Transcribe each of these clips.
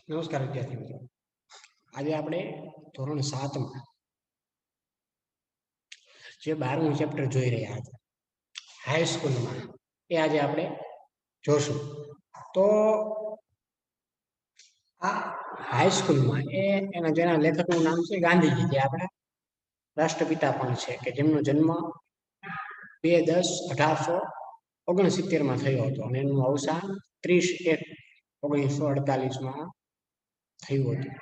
નમસ્કાર વિદ્યાર્થી મિત્રો. આજે આપણે ધોરણ 7માં જે 12મું ચેપ્ટર જોઈ રહ્યા હતા હાઈસ્કૂલમાં, એ આજે આપણે જોશું. તો આ હાઈસ્કૂલમાં જેના લેખકનું નામ છે ગાંધીજી, જે આપણા રાષ્ટ્રપિતા પણ છે, કે જેમનો જન્મ 2/10/1869 થયો હતો અને એનું અવસાન 30/1/1948 થયું હતું.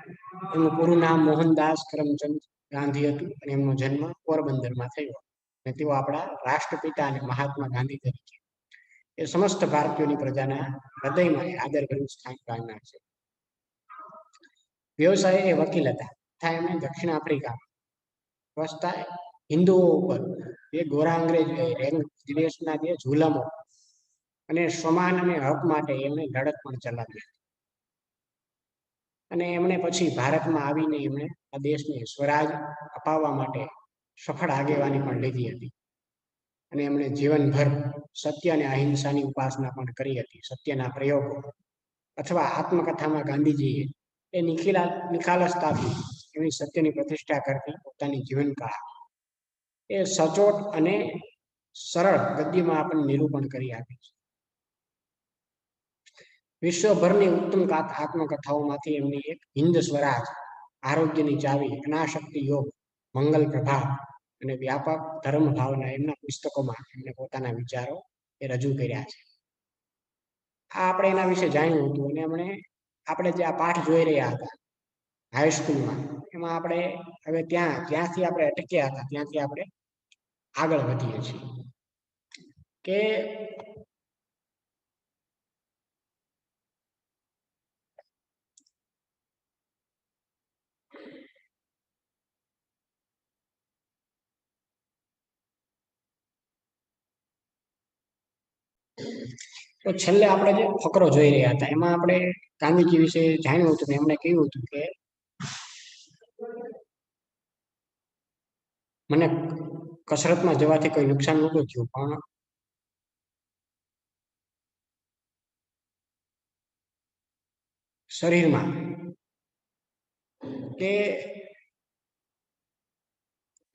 એમનું પૂરું નામ મોહનદાસ કરમચંદ ગાંધી હતું અને એમનો જન્મ પોરબંદરમાં થયો. અને તેઓ આપણા રાષ્ટ્રપિતા અને મહાત્મા ગાંધી તરીકે એ સમસ્ત ભારતીયોની પ્રજાના હૃદયમાં આદરભર્યું સ્થાન પામનાર છે. વ્યવસાય એ વકીલ હતા તથા એમણે દક્ષિણ આફ્રિકામાં વસતા હિન્દુઓ ઉપર એ ગોરા અંગ્રેજ દેશના જે જુલમો અને સમાન અને હક માટે એમણે લડત પણ ચલાવી. અને એમણે પછી ભારતમાં આવીને એમણે આ દેશને સ્વરાજ અપાવવા માટે સફળ આગેવાની પણ લીધી હતી. અને એમણે જીવનભર સત્ય અને અહિંસાની ઉપાસના પણ કરી હતી. સત્યના પ્રયોગો અથવા આત્મકથામાં ગાંધીજીએ એ નિખાલસતાથી એમની સત્યની પ્રતિષ્ઠા કરતી પોતાની જીવનકાળ એ સચોટ અને સરળ ગદ્યમાં આપણને નિરૂપણ કરી આપે છે. વિશ્વભરની ઉત્તમ આત્મકથાઓમાંથી એમની એક હિન્દ સ્વરાજ, આરોગ્યની ચાવી, અનાશક્તિ યોગ, મંગલ પ્રભાત અને વ્યાપક ધર્મ ભાવના એમના પુસ્તકોમાં એમને પોતાના વિચારો એ રજૂ કર્યા છે. આ આપણે એના વિશે જાણ્યું હતું. અને આપણે જે આ પાઠ જોઈ રહ્યા હતા હાઈસ્કૂલમાં, એમાં આપણે હવે જ્યાંથી આપણે અટક્યા હતા ત્યાંથી આપણે આગળ વધીએ છીએ. કે તો છેલ્લે આપણે જે ફકરો જોઈ રહ્યા હતા એમાં આપણે ગાંધીજી વિશે જાણ્યું હતું. એમણે કહ્યું હતું કે મને કસરતમાં જવાથી કોઈ નુકસાન નહોતું થયું, પણ શરીરમાં કે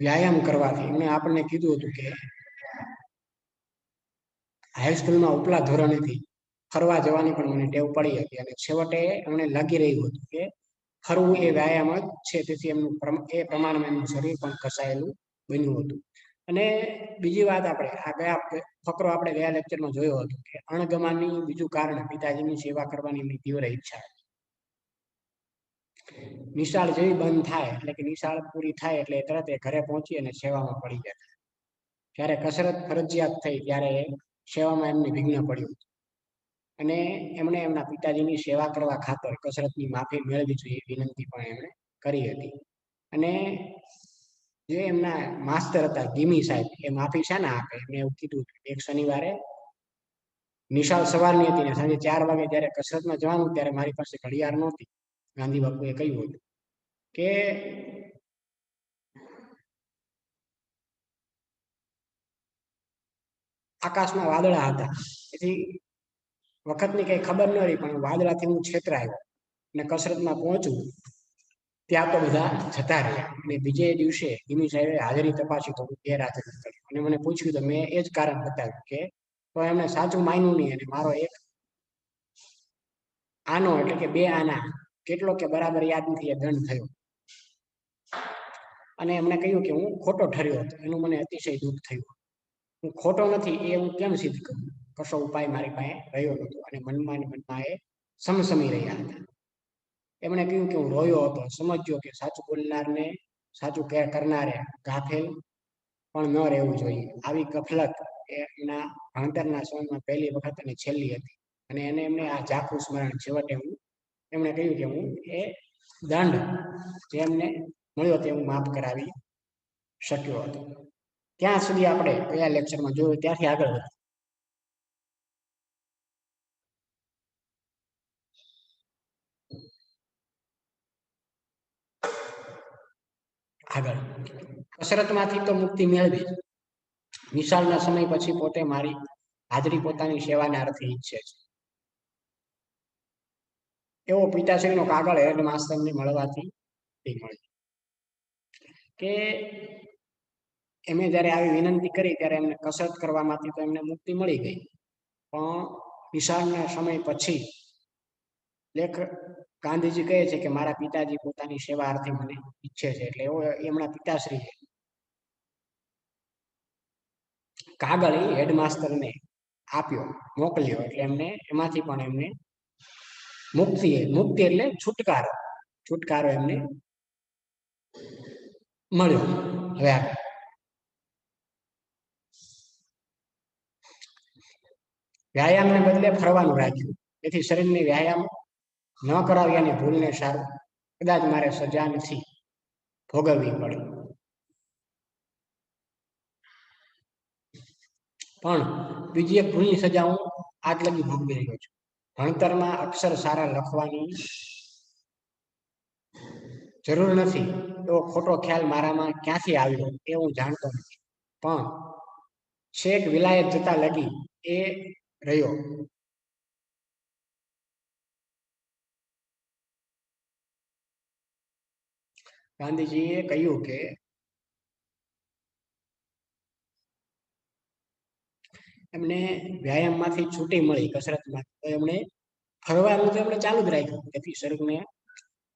વ્યાયામ કરવાથી એમણે આપણને કીધું હતું કે હાઈસ્કૂલમાં ઉપલા ધોરણેથી ફરવા જવાની પણ મને ટેવ પડી હતી. અને છેવટે એમણે લાગી રહ્યું હતું કે ફરવું એ વ્યાયામ જ છે. તેથી એમનું એ પ્રમાણમાં એમનું શરીર પણ કસાયેલું બન્યું હતું. અને બીજી વાત, આપણે ફકરો આપણે ગયા લેક્ચરમાં જોયો હતો કે અણગમાની બીજું કારણ પિતાજીની સેવા કરવાની એમની તીવ્ર ઈચ્છા. નિશાળ જેવી બંધ થાય એટલે કે નિશાળ પૂરી થાય એટલે તરત એ ઘરે પહોંચી અને સેવામાં પડી જતા. જ્યારે કસરત ફરજિયાત થઈ ત્યારે સેવામાં એમને વિઘ્ન પડ્યું. અને એમણે એમના પિતાજીની સેવા કરવા ખાતર કસરતની માફી મેળવી જોઈએ વિનંતી પણ એમણે કરી હતી. અને જે એમના માસ્તર હતા ગીમી સાહેબ, એ માફી શાના આપે? એમણે એવું કીધું એક શનિવારે નિશાળ સવારની હતી ને સાંજે 4 વાગે જયારે કસરતમાં જવાનું ત્યારે મારી પાસે ઘડિયાળ નહોતી. ગાંધી બાપુએ કહ્યું હતું કે આકાશમાં વાદળા હતા, એથી વખતની કઈ ખબર ન રહી, પણ વાદળાથી હું છેતરાયો અને કસરતમાં પહોંચું ત્યાં તો બધા જતા રહ્યા. અને બીજે દિવસે ગીમી સાહેબે હાજરી તપાસી તો હું ગેરહાજર કર્યો. અને મને પૂછ્યું તો મેં એ જ કારણ બતાવ્યું કે તો એમણે સાચું માન્યું નહીં. અને મારો એક આનો એટલે કે 2 આના કેટલો કે બરાબર યાદ નથી એ દંડ થયો. અને એમણે કહ્યું કે હું ખોટો ઠર્યો હતો. એનું મને અતિશય દુઃખ થયું. હું ખોટો નથી એ હું કેમ સિદ્ધ કરું? કશો ઉપાય મારી પાસે રહ્યો નહોતો. અને મનમાં એ સમસમી રહ્યા હતા. એમણે કહ્યું કે હું રોયો હતો, સમજ્યો કે સાચું બોલનારને, સાચું કરનારે ગાફેલ પણ ન રહેવું જોઈએ. આવી ગફલત એના ભણતરના સમયમાં પહેલી વખત અને છેલ્લી હતી. અને એમને આ ઝાખું સ્મરણ છેવટે એમણે કહ્યું કે હું એ દંડ જે એમને મળ્યો તે હું માફ કરાવી શક્યો હતો. ત્યાં સુધી આપણે કયા લેક્ચરમાં જોયું, ત્યાંથી આગળ વધીએ. આગળ કસરતમાંથી તો મુક્તિ મેળવી, નિશાળના સમય પછી પોતે મારી હાજરી પોતાની સેવાના અર્થે ઈચ્છે છે. એવો પિતાશ્રીનો કાગળ હેડમાસ્ટરને મળવાથી મળી કે એમે જ્યારે આવી વિનંતી કરી ત્યારે એમને કસરત કરવામાંથી તો એમને મુક્તિ મળી ગઈ, પણ નિશાળના સમય પછી લેખ ગાંધીજી કહે છે કે મારા પિતાજી પોતાની સેવા અર્થે મને ઈચ્છે છે, એટલે એવો એમના પિતાશ્રીએ કાગળ હેડમાસ્ટરને આપ્યો, મોકલ્યો, એટલે એમને એમાંથી પણ એમને મુક્તિ એટલે છુટકારો એમને મળ્યો. હવે આગળ વ્યાયામને બદલે ફરવાનું રાખ્યું, તેથી શરીરની વ્યાયામ ન કરાવ્યાની ભૂલને સારું કદાચ મારે સજા નથી ભોગવવી પડી, પણ બીજી એક ભૂલની સજા હું આજ લગી ભોગવી રહ્યો છું. ભણતરમાં અક્ષર સારા લખવાની જરૂર નથી એવો ખોટો ખ્યાલ મારામાં ક્યાંથી આવ્યો એ હું જાણતો નથી, પણ છેક વિલાયત જતા લગી એ રહ્યો. ગાંધીજીએ કહ્યું કે એમને વ્યાયામમાંથી છૂટી મળી, કસરતમાં, તો એમણે ફરવાનું તો એમણે ચાલુ જ રાખ્યું, તેથી શરીરને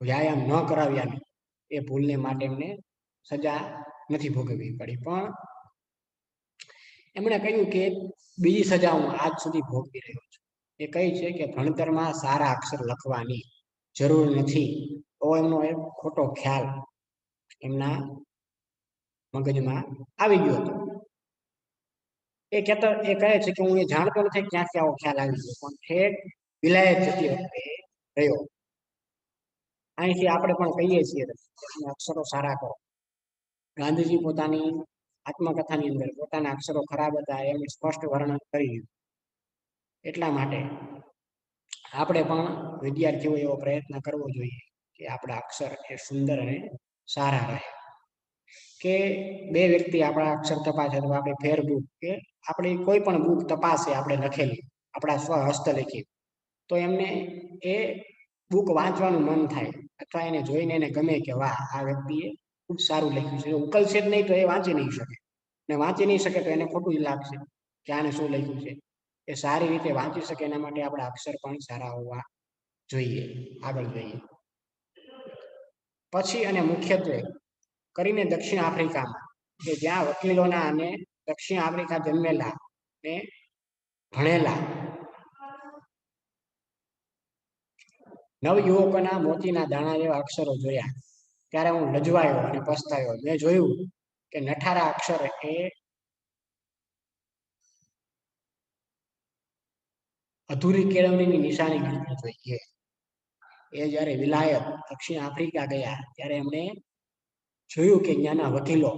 વ્યાયામ ન કરાવ્યાની એ ભૂલને માટે એમને સજા નથી ભોગવવી પડી. પણ એમણે કહ્યું કે બીજી સજા હું આજ સુધી ભોગવી રહ્યો છું, એ કઈ છે કે ભણતરમાં સારા અક્ષર લખવાની જરૂર નથી, તો એમનો એક ખોટો ખ્યાલ એમના મગજમાં આવી ગયો હતો. એ કહે છે કે હું એ જાણતો નથી ક્યાંથી આવો ખ્યાલ આવી ગયો, પણ ઠેક વિલાયત જતી વખતે રહ્યો. અહીંથી આપણે પણ કહીએ છીએ અક્ષરો સારા કરો. ગાંધીજી પોતાની આત્મકથાની અંદર પોતાના અક્ષરો ખરાબ હતા એમ સ્પષ્ટ વર્ણન કરી દીધું. એટલા માટે આપણે પણ વિદ્યાર્થીઓ એવો પ્રયત્ન કરવો જોઈએ કે આપણા અક્ષર એ સુંદર અને સારા રહે. કે બે વ્યક્તિ આપણા અક્ષર તપાસે અથવા આપણે ફેર બુક કે આપણી કોઈ પણ બુક તપાસે આપણે લખેલી આપણા સ્વ હસ્તલિખિત, તો એમને એ બુક વાંચવાનું મન થાય અથવા એને જોઈને એને ગમે કે વાહ આ વ્યક્તિએ ખૂબ સારું લખ્યું છે. ઉકલશે જ નહીં તો એ વાંચી નહીં શકે, ને વાંચી નહીં શકે તો એને ખોટું જ લાગશે કે આને શું લખ્યું છે. એ સારી રીતે વાંચી શકે એના માટે આપણા અક્ષર પણ સારા હોવા જોઈએ. આગળ જઈએ પછી અને મુખ્યત્વે કરીને દક્ષિણ આફ્રિકામાં કે જ્યાં વકીલોના અને દક્ષિણ આફ્રિકા જન્મેલા ને ભણેલા નવયુવકોના મોતીના દાણા જેવા અક્ષરો જોયા ત્યારે હું લજવાયો અને પસ્તાયો. મેં જોયું કે નઠારા અક્ષર એ અધૂરી કેળવણીની નિશાની ગણવી જોઈએ. એ જ્યારે વિલાયત દક્ષિણ આફ્રિકા ગયા ત્યારે એમણે જોયું કે ત્યાંના વકીલો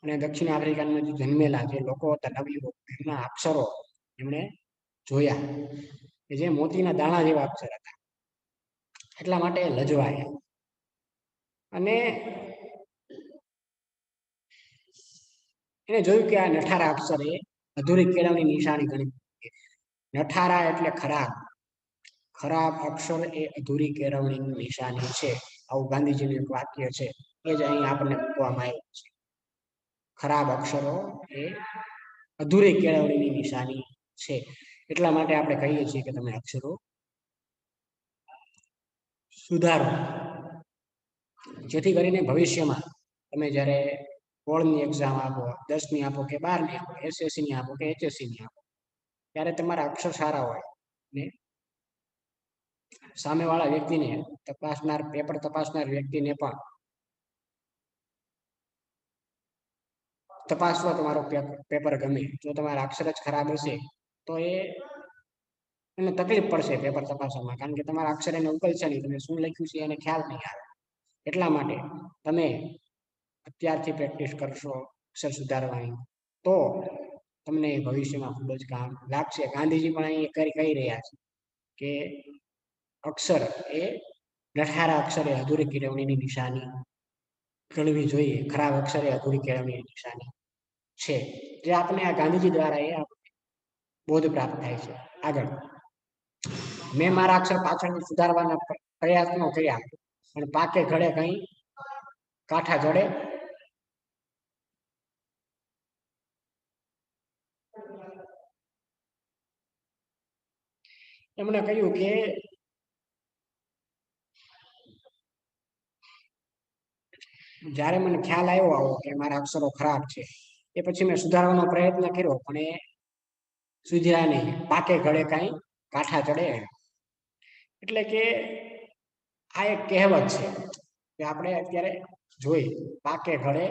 અને દક્ષિણ આફ્રિકામાં જે જન્મેલા જે લોકો હતા નવયુવક, એમના અક્ષરો એમણે જોયા કે જે મોતીના દાણા જેવા અક્ષર હતા. એટલા માટે લજવાયા અને એને જોયું કે આ નઠારા અક્ષર એ અધૂરી કેળવણી નિશાની ગણી. નઠારા એટલે ખરાબ અક્ષર એ અધૂરી કેળવણીની નિશાની છે, આવું ગાંધીજીનું એક વાક્ય છે. એ જ અહીં આપણને મૂકવામાં આવ્યું છે. ખરાબ અક્ષરો એ અધૂરી કેળવણીની નિશાની છે. એટલા માટે આપણે કહીએ છીએ કે તમે અક્ષરો સુધારો, જેથી કરીને ભવિષ્યમાં તમે જ્યારે બોર્ડની એક્ઝામ આપો, 10ની આપો કે 12ની આપો, એસએસસીની આપો કે એચએસસીની આપો, ત્યારે તમારા અક્ષર સારા હોય ને સામેવાળા વ્યક્તિને પેપર તપાસનાર વ્યક્તિને પણ તપાસવા તમારો પેપર ગમે. જો તમારા અક્ષર જ ખરાબ હશે તો એને તકલીફ પડશે પેપર તપાસવામાં, કારણ કે તમારા અક્ષર એને ઉકલશે નહીં, તમે શું લખ્યું છે એને ખ્યાલ નહીં આવે. એટલા માટે તમે અત્યારથી પ્રેક્ટિસ કરશો અક્ષર સુધારવાની તો તમને ભવિષ્યમાં ખૂબ જ કામ લાગશે. ગાંધીજી પણ અહીં કહી રહ્યા છે કે અક્ષર એ નઠારા અક્ષર એ અધૂરી કેળવણીની નિશાની ગણવી જોઈએ. ખરાબ અક્ષર એ અધૂરી કેળવણીની નિશાની છે, જે આપણે આ ગાંધીજી દ્વારા એ બોધ પ્રાપ્ત થાય છે. આગળ મેં મારા અક્ષર પાછળથી સુધારવાના પ્રયત્નો કર્યા પણ પાકે ઘડે કઈ કાંઠા જડે. એમણે કહ્યું કે જ્યારે મને ખ્યાલ આવ્યો આવો કે મારા અક્ષરો ખરાબ છે એ પછી મેં સુધારવાનો પ્રયત્ન કર્યો પણ એ સુધર્યા નહીં. પાકે ઘડે કઈ કાંઠા ચડે. એટલે કે આ એક કહેવત છે કે આપણે અત્યારે જોઈ પાકે ઘડે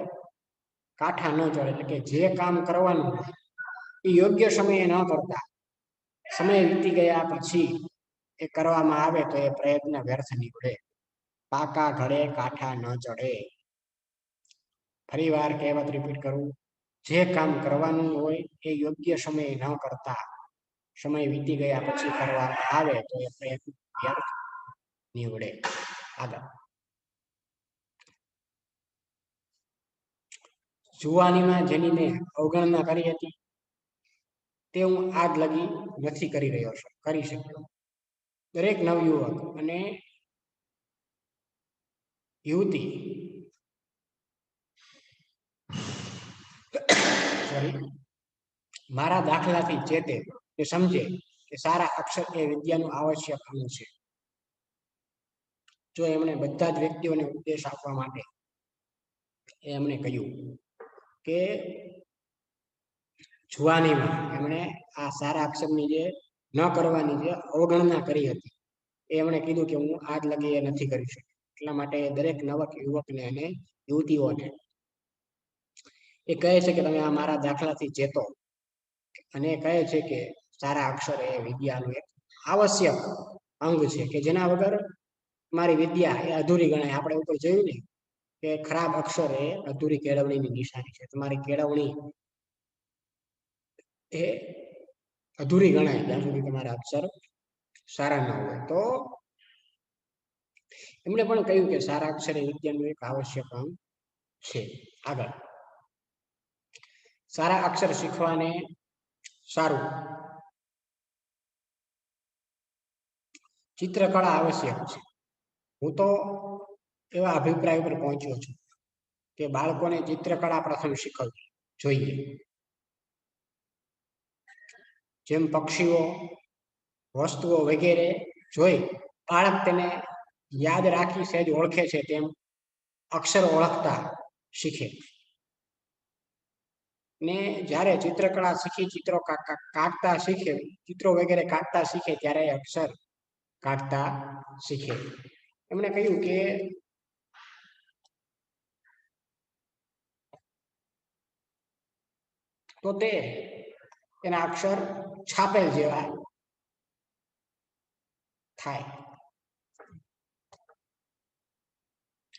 કાંઠા ન ચડે. એટલે કે જે કામ કરવાનું એ યોગ્ય સમયે ન કરતા સમય વીતી ગયા પછી એ કરવામાં આવે તો એ પ્રયત્ન વ્યર્થ નીવડે. પાકા ઘડે કાંઠા ન ચડે. ફરી વાર કહેવત રિપીટ કરું, જે કામ કરવાનું હોય એ યોગ્ય સમયે ન કરતા સમય વીતી ગયા પછી કરવામાં આવે તો એ પ્રયત્ન વ્યર્થ નીવડે. આગળ, જુવાનીમાં જેની મેં અવગણના કરી હતી તે હું આજ લગી નથી કરી શક્યો. દરેક નવયુવક અને યુવતી મારા દાખલાથી ચેતે કે સમજે કે સારા અક્ષર એ વિદ્યાનું આવશ્યક અંગ છે. જો એમણે બધા જ વ્યક્તિઓને ઉપદેશ આપવા માટે એમણે કહ્યું કે જુવાનીમાં એમણે આ સારા અક્ષરની જે ન કરવાની જે અવગણના કરી હતી એમણે કીધું કે હું આજ લગી એ નથી કરી શક્યો. એટલા માટે દરેક નવક યુવકને અને યુવતીઓને એ કહે છે કે તમે આ મારા દાખલાથી ચેતો અને કહે છે કે સારા અક્ષર એ વિદ્યાનું એક આવશ્યક અંગ છે કે જેના વગર મારી વિદ્યા એ અધૂરી ગણાય. આપણે ઉપર જોયું ને કે ખરાબ અક્ષર એ અધૂરી કેળવણીની નિશાની છે. તમારી કેળવણી એ અધૂરી ગણાય જ્યાં સુધી તમારા અક્ષર સારા ન હોય. તો એમણે પણ કહ્યું કે સારા અક્ષર એ વિદ્યાનું એક આવશ્યક અંગ છે. આગળ, સારા અક્ષર શીખવાને સારું ચિત્રકળા આવશ્યક છે. હું તો એવા અભિપ્રાય પર પહોંચ્યો છું કે બાળકોને ચિત્રકળા પ્રથમ શીખવવી જોઈએ. જેમ પક્ષીઓ, વસ્તુઓ વગેરે જોઈ બાળક તેને યાદ રાખી સહેજ ઓળખે છે તેમ અક્ષર ઓળખતા શીખે. ને જ્યારે ચિત્રકળા શીખી ચિત્રો કાઢતા શીખે, ચિત્રો વગેરે કાઢતા શીખે ત્યારે અક્ષર કાઢતા શીખે. એમણે કહ્યું કે તો તે એના અક્ષર છાપેલ જેવા થાય.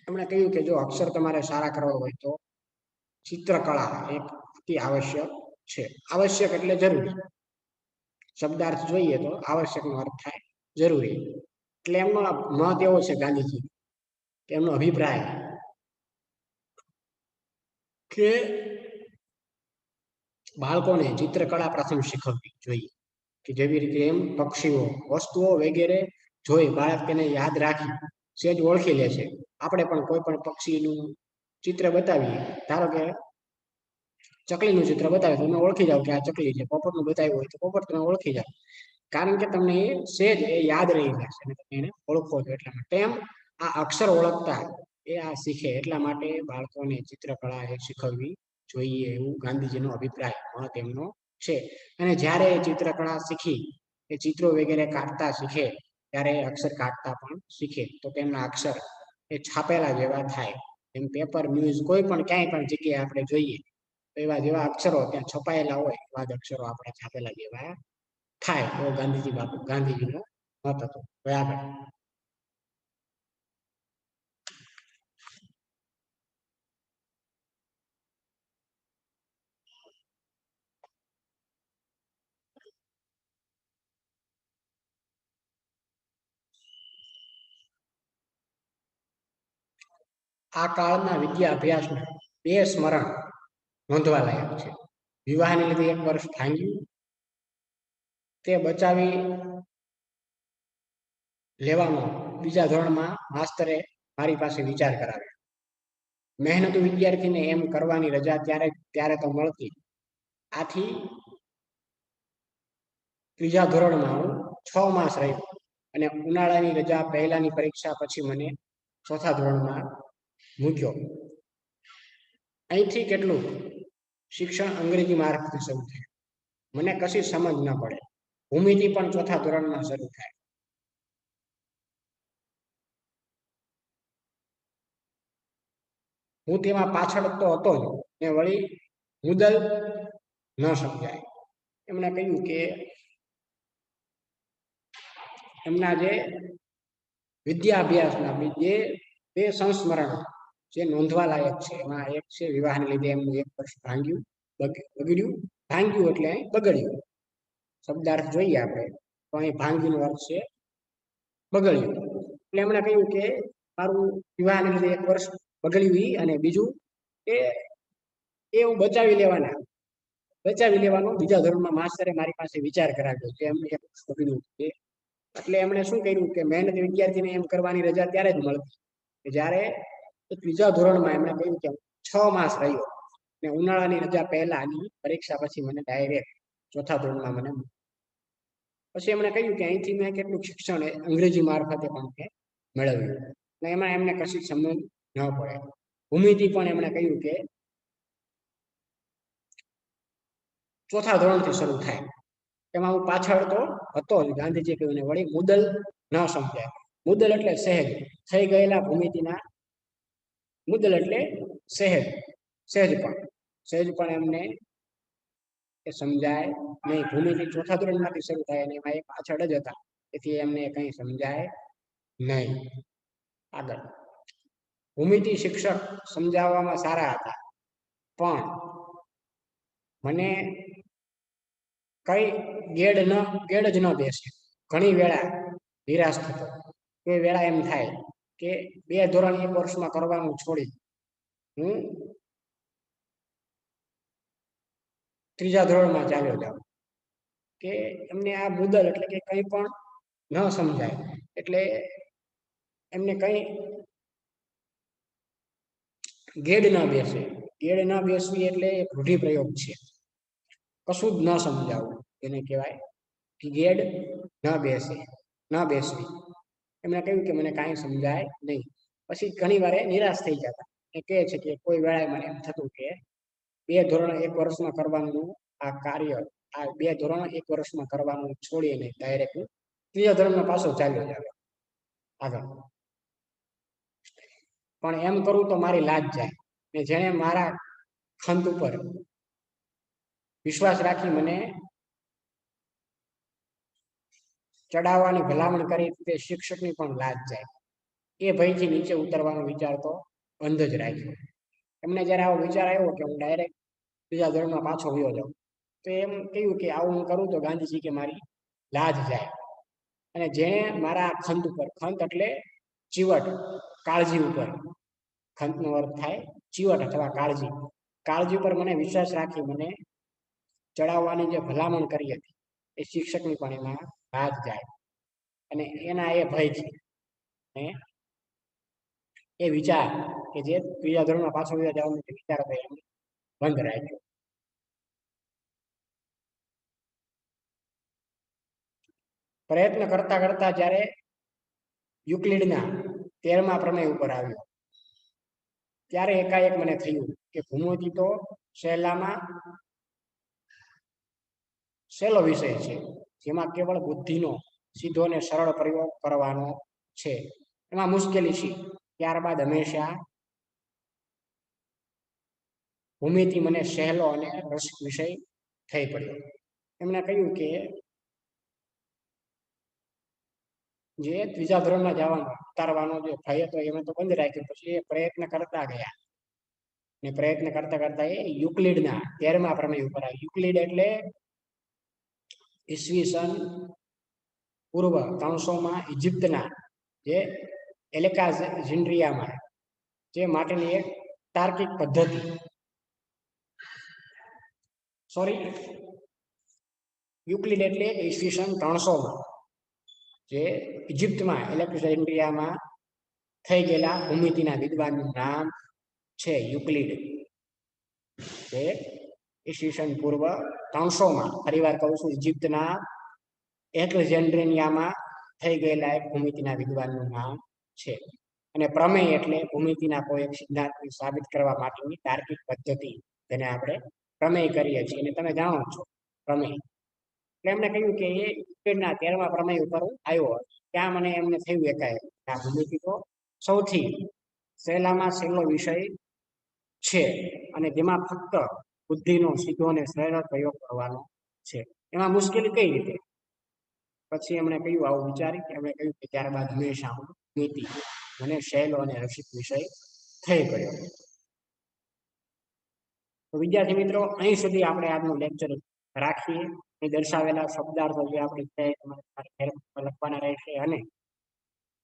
એમણે કહ્યું કે જો અક્ષર તમારે સારા કરવા હોય તો ચિત્રકળા એક અતિ આવશ્યક છે. આવશ્યક એટલે જરૂરી. શબ્દાર્થ જોઈએ તો આવશ્યક નો અર્થ થાય જરૂરી. એટલે એમનો મત એવો છે ગાંધીજી કે એમનો અભિપ્રાય કે બાળકોને ચિત્રકળા પ્રથમ શીખવવી જોઈએ કે જેવી રીતે એમ પક્ષીઓ, વસ્તુઓ વગેરે જોઈ બાળક તેને યાદ રાખી સહેજ ઓળખી લે છે. આપણે પણ કોઈ પણ પક્ષીનું ચિત્ર બતાવીએ, ધારો કે ચકલીનું ચિત્ર બતાવે તો તમે ઓળખી જાવ કે આ ચકલી છે. પોપટનું બતાવ્યું હોય તો પોપટ તમે ઓળખી જાવ, કારણ કે તમને એ સહેજ એ યાદ રહી જશે અને તમે એને ઓળખો છો એટલા માટે. એમ આ અક્ષર ઓળખતા એ આ શીખે એટલા માટે બાળકોને ચિત્રકળા એ શીખવવી જોઈએ એવું ગાંધીજીનો અભિપ્રાય મત એમનો છે. અને જ્યારે એ ચિત્રકળા શીખી એ ચિત્રો વગેરે કાઢતા શીખે ત્યારે અક્ષર કાઢતા પણ શીખે તો તેમના અક્ષર એ છાપેલા જેવા થાય. એમ પેપર, ન્યૂઝ કોઈ પણ ક્યાંય પણ જગ્યાએ આપણે જોઈએ તો એવા જેવા અક્ષરો ત્યાં છપાયેલા હોય એવા જ અક્ષરો આપણા છાપેલા જેવા થાય. એવો ગાંધીજીનો મત હતો. બરાબર, આ કાળના વિદ્યા અભ્યાસના બે સ્મરણ નોંધવા લાયક છે. વિવાહને લીધે એક વર્ષ ભાંગ્યું તે બચાવી લેવાનો બીજા ધોરણમાં માસ્તરે મારી પાસે વિચાર કરાવ્યો. મહેનતુ વિદ્યાર્થીને એમ કરવાની રજા ત્યારે તો મળતી. આથી ત્રીજા ધોરણમાં હું 6 માસ રહ્યો અને ઉનાળાની રજા પહેલાની પરીક્ષા પછી મને ચોથા ધોરણમાં મૂક્યો. અહીંથી કેટલું શિક્ષણ અંગ્રેજી માર્ગથી શરૂ થયું. મને કશી સમજ ન પડે. ભૂમિતિ પણ ચોથા ધોરણમાં શરૂ થાય. હું તેમાં પાછળ તો હતો જ ને વળી મુદલ ન સમજાય. એમણે કહ્યું કે એમના જે વિદ્યાભ્યાસના જે બે સંસ્મરણ જે નોંધવા લાયક છે એમાં એક છે વિવાહને લીધે એમનું 1 વર્ષ ભાંગ્યું બગડ્યું. ભાંગ્યું એટલે અહીં બગડ્યું. શબ્દાર્થ જોઈએ આપણે તો અહીં ભાંગ્યુંનો અર્થ છે બગડ્યું. એટલે એમણે કહ્યું કે મારું વિવાહને લીધે 1 વર્ષ બગડ્યું અને બીજું એ હું બચાવી લેવાનો બીજા ધોરણમાં માસ્તરે મારી પાસે વિચાર કરાવ્યો કે એમને 1 વર્ષ બગડ્યું છે. એટલે એમણે શું કર્યું કે મહેનતી વિદ્યાર્થીને એમ કરવાની રજા ત્યારે જ મળતી કે જ્યારે ત્રીજા ધોરણમાં એમણે કહ્યું કે 6 માસ રહ્યો ને ઉનાળાની રજા પહેલાની પરીક્ષા પછી મને ડાયરેક્ટ ચોથા ધોરણમાં મને પછી એમણે કહ્યું કે અહીંથી મેં કેટલું શિક્ષણ અંગ્રેજી મારફતે પણ મેળવ્યું અને એમાં એમને કશી સમજ ન પડે. ભૂમિતિ પણ એમણે કહ્યું કે ચોથા ધોરણથી શરૂ થાય. એમાં હું પાછળ તો હતો જ. ગાંધીજી કહ્યું ને વળી મુદલ ન સમજાય. મુદલ એટલે સહેજ થઈ ગયેલા ભૂમિતિના મુદલ એટલે સહેજ પણ એમને એ સમજાય નહીં. ભૂમિતિ ચોથા ધોરણમાંથી શરૂ થાય અને એમાં એ પાછળ જ હતા તેથી એમને કંઈ સમજાય નહીં. આગળ ભૂમિતિ શિક્ષક સમજાવવામાં સારા હતા પણ મને કઈ ગેડ જ ન બેસે. ઘણી વેળા નિરાશ થતો. કોઈ વેળા એમ થાય કે 2 ધોરણ 1 વર્ષમાં કરવાનું છોડી હું ત્રીજા ધોરણમાં ચાલ્યો જાઉં. કે એમને આ મુદલ એટલે કે કંઈ પણ ન સમજાય એટલે એમને કંઈ ગેડ ન બેસે. ગેડ ન બેસવી એટલે એક રૂઢિપ્રયોગ છે. કશું જ ન સમજાવવું એને કહેવાય કે ગેડ ન બેસવી. એમણે કહ્યું કે મને કાંઈ સમજાય નહીં. પછી ઘણી વાર નિરાશ થઈ જતા. એ કહે છે કે કોઈ વેળાએ મને એમ થતું કે 2 ધોરણ 1 વર્ષમાં કરવાનું આ કાર્ય આ 2 ધોરણ 1 વર્ષમાં કરવાનું છોડીને ડાયરેક્ટ ત્રીજા ધોરણમાં પાછો ચાલ્યો જાવ આગળ. પણ એમ કરું તો મારી લાજ જાય ને જેણે મારા ખંત ઉપર વિશ્વાસ રાખી મને ચડાવવાની ભલામણ કરી તે શિક્ષકની પણ લાજ જાય. એ ભયથી નીચે ઉતરવાનો વિચાર તો બંધ જ રાખ્યો. એમને જ્યારે આવો વિચાર આવ્યો કે હું ડાયરેક્ટ ત્રીજા ધોરણમાં પાછો વયો જાઉં તો એમ કહ્યું કે આવું હું કરું તો ગાંધીજી કે મારી લાજ જાય. અને જેણે મારા ખંત ઉપર, ખંત એટલે ચીવટ, કાળજી ઉપર, ખંતનો અર્થ થાય ચીવટ અથવા કાળજી ઉપર મને વિશ્વાસ રાખી મને ચડાવવાની જે ભલામણ કરી હતી એ શિક્ષકની પણ એમાં લાજ જાય. અને એના એ ભય છે એ વિચાર કે જે ત્રીજા ધોરણમાં પાછો વયો જવાનો વિચાર હતો એમને બંધ રાખ્યો. પ્રયત્ન કરતા કરતા જ્યારે યુક્લિડના 13મા પ્રમેય ઉપર આવ્યો ત્યારે એકાએક મને થયું કે ભૂમિતિ તો સહેલો વિષય છે જેમાં કેવળ બુદ્ધિનો સીધો ને સરળ પ્રયોગ કરવાનો છે. એમાં મુશ્કેલી છે. ત્યારબાદ હંમેશા ભૂમિતિ મને સહેલો અને રસિક વિષય થઈ પડ્યો. એમણે કહ્યું કે જે ત્રીજા ધોરણમાં જવાનો ઉતારવાનો જે ભય હતો એમાં તો બંધ રાખ્યો. પછી એ પ્રયત્ન કરતા ગયા ને પ્રયત્ન કરતા એ યુક્લિડના 13મા પ્રમેય ઉપર આવ્યું. યુક્લિડ એટલે ઈસવીસન પૂર્વ 300માં ઇજિપ્તના જે એલેક્ઝાન્ડ્રિયામાં જે માટેની એક તાર્કિક પદ્ધતિ યુક્લિડ એટલે ઈસવીસન 300માં જે ઇજિપ્તમાં એલેક્ઝેન્ડ્રિયામાં થઈ ગયેલા ભૂમિતિના વિદ્વાનનું નામ છે યુક્લિડ, જે ઈસવીસન પૂર્વ 300માં, ફરીવાર કહું છું, ઇજિપ્તના એલેક્ઝેન્ડ્રિયામાં થઈ ગયેલા એક ભૂમિતિના વિદ્વાનનું નામ છે. અને પ્રમેય એટલે ભૂમિતિના કોઈ એક સિદ્ધાંતને સાબિત કરવા માટેની તાર્કિક પદ્ધતિ, જેને આપણે પ્રમેય કરીએ છીએ. અને તમે જાણો છો પ્રમેય એટલે એમણે કહ્યું કે એ યુક્લિડના 13મા પ્રમેય ઉપર આવ્યો. ત્યાં મને એમને થયું એકાએક આ ભૂમિતિ તો સૌથી સહેલામાં સહેલો વિષય છે અને જેમાં ફક્ત બુદ્ધિનો સીધો અને સરળ પ્રયોગ કરવાનો છે. એમાં મુશ્કેલી કઈ રીતે? પછી એમણે કહ્યું, આવું વિચારી એમણે કહ્યું કે ત્યારબાદ હંમેશા હું નીતિ મને સહેલો અને રસિક વિષય થઈ ગયો. તો વિદ્યાર્થી મિત્રો, અહીં સુધી આપણે આજનું લેક્ચર રાખીએ. અહીં દર્શાવેલા શબ્દાર્થો જે આપણે લખવાના રહેશે, અને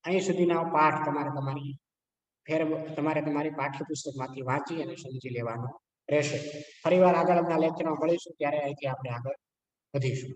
અહીં સુધીના પાઠ તમારે તમારી પાઠ્યપુસ્તકમાંથી વાંચી અને સમજી લેવાનો રહેશે. ફરીવાર આગળના લેક્ચરમાં મળીશું, ત્યારે અહીંથી આપણે આગળ વધીશું.